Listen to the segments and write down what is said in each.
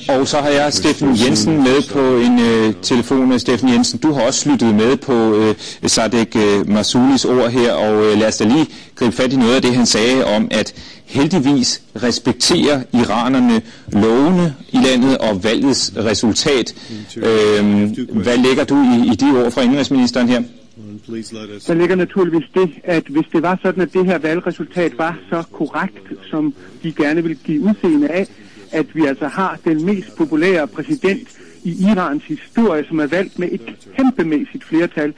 Og så har jeg Steffen Jensen med på en telefon. Steffen Jensen, du har også lyttet med på Sadek Marsoulis ord her, og lad os da lige gribe fat i noget af det, han sagde om, at heldigvis respekterer iranerne lovene i landet og valgets resultat. Hvad lægger du i de ord fra indenrigsministeren her? Der ligger naturligvis det, at hvis det var sådan, at det her valgresultat var så korrekt, som de gerne vil give udseende af, at vi altså har den mest populære præsident i Irans historie, som er valgt med et kæmpemæssigt flertal,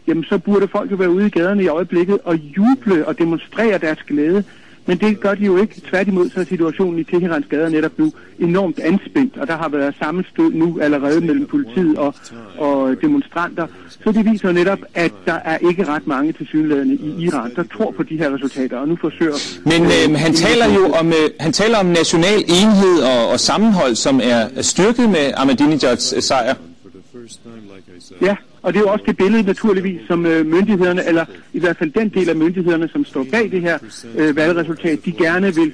jamen så burde folk jo være ude i gaderne i øjeblikket og juble og demonstrere deres glæde. Men det gør de jo ikke. Tværtimod så er situationen i Teherans gader netop nu enormt anspændt, og der har været sammenstød nu allerede mellem politiet og demonstranter. Så det viser netop, at der er ikke ret mange tilsyneladende i Iran, der tror på de her resultater, og nu forsøger... Men han taler om national enhed og sammenhold, som er styrket med Ahmadinejads sejr. Ja, og det er jo også det billede naturligvis, som myndighederne, eller i hvert fald den del af myndighederne, som står bag det her valgresultat, de gerne vil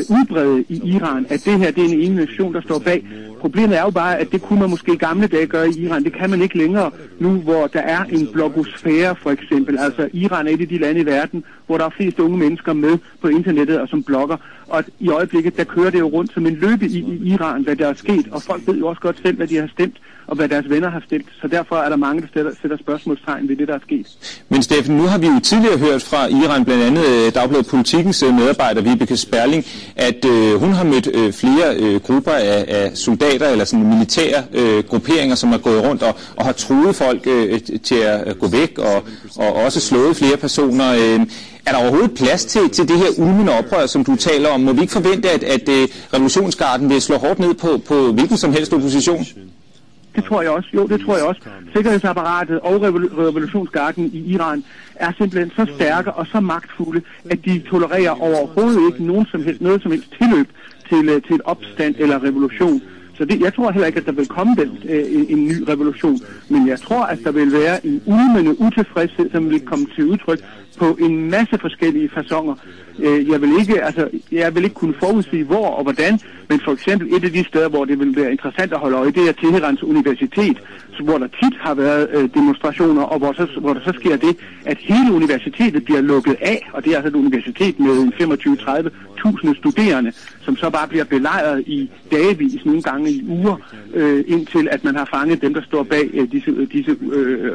udbrede i Iran, at det her det er en ene nation, der står bag. Problemet er jo bare, at det kunne man måske i gamle dage gøre i Iran. Det kan man ikke længere nu, hvor der er en blogosfære for eksempel. Altså Iran er et af de lande i verden, hvor der er flest unge mennesker med på internettet og som blogger. Og i øjeblikket, der kører det jo rundt som en løbe i Iran, hvad der er sket. Og folk ved jo også godt selv, hvad de har stemt, og hvad deres venner har stemt. Så derfor er der mange, der sætter spørgsmålstegn ved det, der er sket. Men Steffen, nu har vi jo tidligere hørt fra Iran, blandt andet Dagbladet Politikens medarbejder, Vibeke Sperling, at hun har mødt flere grupper af soldater, eller sådan militære grupperinger, som er gået rundt og har truet folk til at gå væk, og også slået flere personer. Er der overhovedet plads til det her ulmende oprør, som du taler om? Må vi ikke forvente, at revolutionsgarden vil slå hårdt ned på hvilken som helst opposition? Det tror jeg også. Jo, det tror jeg også. Sikkerhedsapparatet og revolutionsgarden i Iran er simpelthen så stærke og så magtfulde, at de tolererer overhovedet ikke noget som helst tilløb til opstand eller revolution. Så jeg tror heller ikke, at der vil komme en ny revolution, men jeg tror, at der vil være en ulmende utilfredshed, som vil komme til udtryk på en masse forskellige faconer. Jeg vil ikke kunne forudsige hvor og hvordan, men for eksempel et af de steder, hvor det vil være interessant at holde øje, det er Teherans Universitet, hvor der tit har været demonstrationer, og hvor der så sker det, at hele universitetet bliver lukket af, og det er altså et universitet med 25-30.000 studerende, som så bare bliver belejret i dagevis, nogle gange i uger, indtil at man har fanget dem, der står bag disse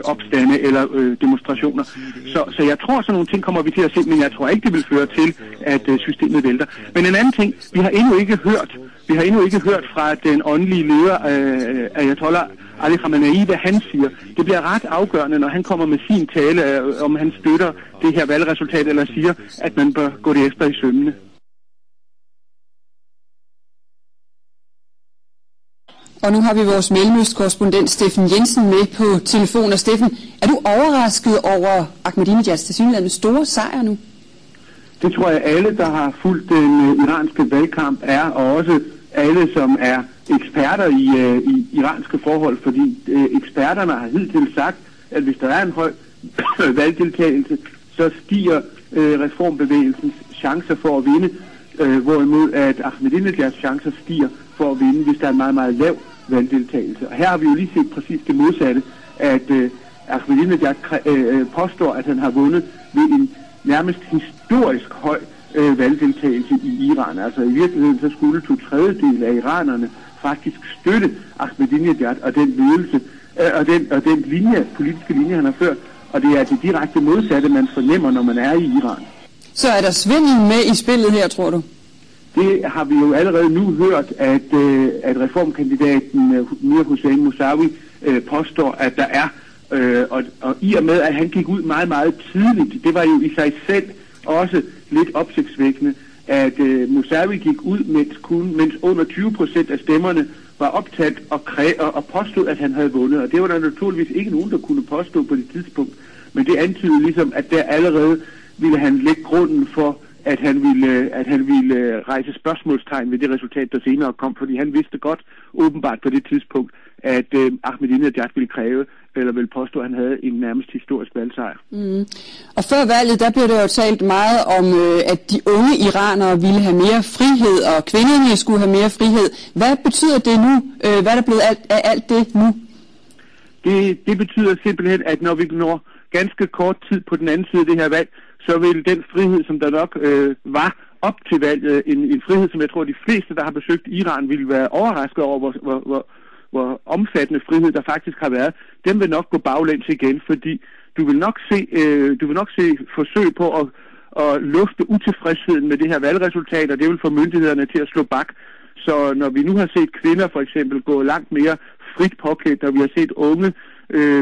opstande eller demonstrationer. Så jeg tror, sådan nogle ting kommer vi til at se, men jeg tror ikke, det vil føre til, at systemet vælter. Men en anden ting, vi har endnu ikke hørt fra den åndelige leder Ayatollah Ali Khamenei, hvad han siger. Det bliver ret afgørende, når han kommer med sin tale, om han støtter det her valgresultat, eller siger, at man bør gå det efter i sømmene. Og nu har vi vores mellemøstkorrespondent Steffen Jensen med på telefon. Og Steffen, er du overrasket over Ahmadinejads tilsyneladende store sejr nu? Det tror jeg alle, der har fulgt den iranske valgkamp, er, og også alle, som er eksperter i iranske forhold, fordi eksperterne har hidtil sagt, at hvis der er en høj valgdeltagelse, så stiger reformbevægelsens chancer for at vinde, hvorimod at Ahmadinejads chancer stiger for at vinde, hvis der er en meget, meget lav valgdeltagelse. Og her har vi jo lige set præcis det modsatte, at Ahmadinejad påstår, at han har vundet ved en nærmest historisk høj valgdeltagelse i Iran. Altså i virkeligheden så skulle 2/3 af iranerne faktisk støtte Ahmadinejad og den ledelse og den politiske linje, han har ført. Og det er det direkte modsatte, man fornemmer, når man er i Iran. Så er der svindel med i spillet her, tror du? Det har vi jo allerede nu hørt, at reformkandidaten Mir Hossein Mousavi påstår, at der er. Og i og med, at han gik ud meget, meget tidligt, det var jo i sig selv også lidt opsigtsvækkende, at Mousavi gik ud, mens under 20% af stemmerne var optaget og påstod, at han havde vundet. Og det var der naturligvis ikke nogen, der kunne påstå på det tidspunkt. Men det antydede ligesom, at der allerede ville han lægge grunden for, at han ville rejse spørgsmålstegn ved det resultat, der senere kom, fordi han vidste godt, åbenbart på det tidspunkt, at Ahmadinejad ville kræve eller vil påstå, at han havde en nærmest historisk valgsejr. Og før valget, der blev der jo talt meget om, at de unge iranere ville have mere frihed, og kvinderne skulle have mere frihed. Hvad betyder det nu? Hvad er der blevet af alt det nu? Det betyder simpelthen, at når vi når ganske kort tid på den anden side af det her valg, så vil den frihed, som der nok var op til valget, en frihed, som jeg tror, de fleste, der har besøgt Iran, ville være overrasket over, hvor omfattende frihed der faktisk har været, den vil nok gå baglæns igen, fordi du vil nok se forsøg på at lufte utilfredsheden med det her valgresultat, og det vil få myndighederne til at slå bak. Så når vi nu har set kvinder for eksempel gå langt mere frit påklædt, og vi har set unge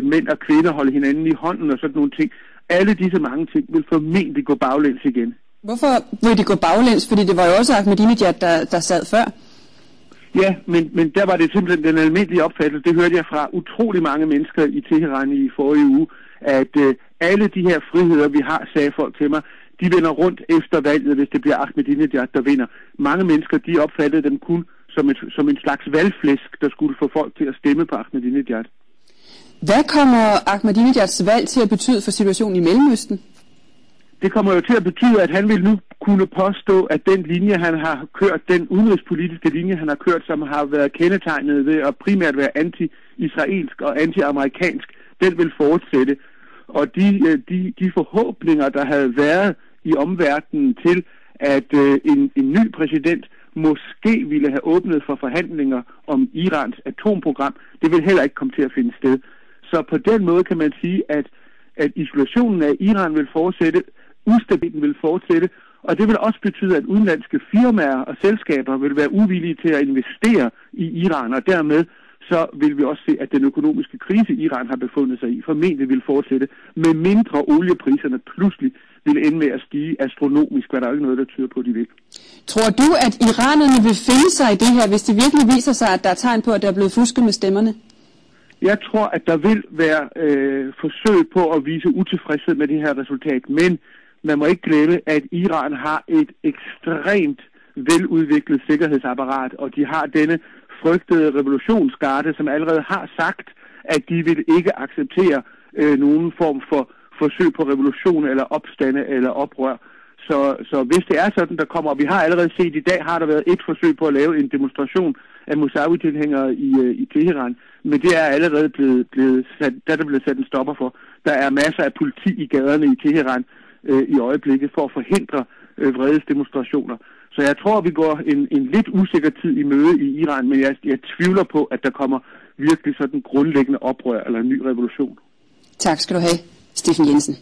mænd og kvinder holde hinanden i hånden og sådan nogle ting, alle disse mange ting vil formentlig gå baglæns igen. Hvorfor vil de gå baglæns? Fordi det var jo også Ahmadinejad, der sad før. Ja, men der var det simpelthen den almindelige opfattelse, det hørte jeg fra utrolig mange mennesker i Teheran i forrige uge, at alle de her friheder, vi har, sagde folk til mig, de vender rundt efter valget, hvis det bliver Ahmadinejad, der vinder. Mange mennesker, de opfattede dem kun som en slags valgflæsk, der skulle få folk til at stemme på Ahmadinejad. Hvad kommer Ahmadinejads valg til at betyde for situationen i Mellemøsten? Det kommer jo til at betyde, at han vil nu kunne påstå, at den linje, han har kørt, den udenrigspolitiske linje, han har kørt, som har været kendetegnet ved at primært være anti-israelsk og anti-amerikansk, den vil fortsætte. Og de forhåbninger, der havde været i omverdenen til, at en ny præsident måske ville have åbnet for forhandlinger om Irans atomprogram, det vil heller ikke komme til at finde sted. Så på den måde kan man sige, at isolationen af Iran vil fortsætte, ustabiliteten vil fortsætte, og det vil også betyde, at udenlandske firmaer og selskaber vil være uvillige til at investere i Iran, og dermed så vil vi også se, at den økonomiske krise, Iran har befundet sig i, formentlig vil fortsætte, med mindre oliepriserne pludselig vil ende med at stige astronomisk, hvad der er ikke noget, der tyder på, de vil. Tror du, at iranerne vil finde sig i det her, hvis det virkelig viser sig, at der er tegn på, at der er blevet fusket med stemmerne? Jeg tror, at der vil være forsøg på at vise utilfredshed med det her resultat, men man må ikke glemme, at Iran har et ekstremt veludviklet sikkerhedsapparat, og de har denne frygtede revolutionsgarde, som allerede har sagt, at de vil ikke acceptere nogen form for forsøg på revolution eller opstande eller oprør. Så hvis det er sådan, der kommer, og vi har allerede set i dag, har der været et forsøg på at lave en demonstration af Mousavi-tilhængere i Teheran, men det er allerede blevet sat en stopper for. Der er masser af politi i gaderne i Teheran i øjeblikket for at forhindre vredesdemonstrationer. Så jeg tror, vi går en lidt usikker tid i møde i Iran, men jeg tvivler på, at der kommer virkelig sådan grundlæggende oprør eller en ny revolution. Tak skal du have, Steffen Jensen.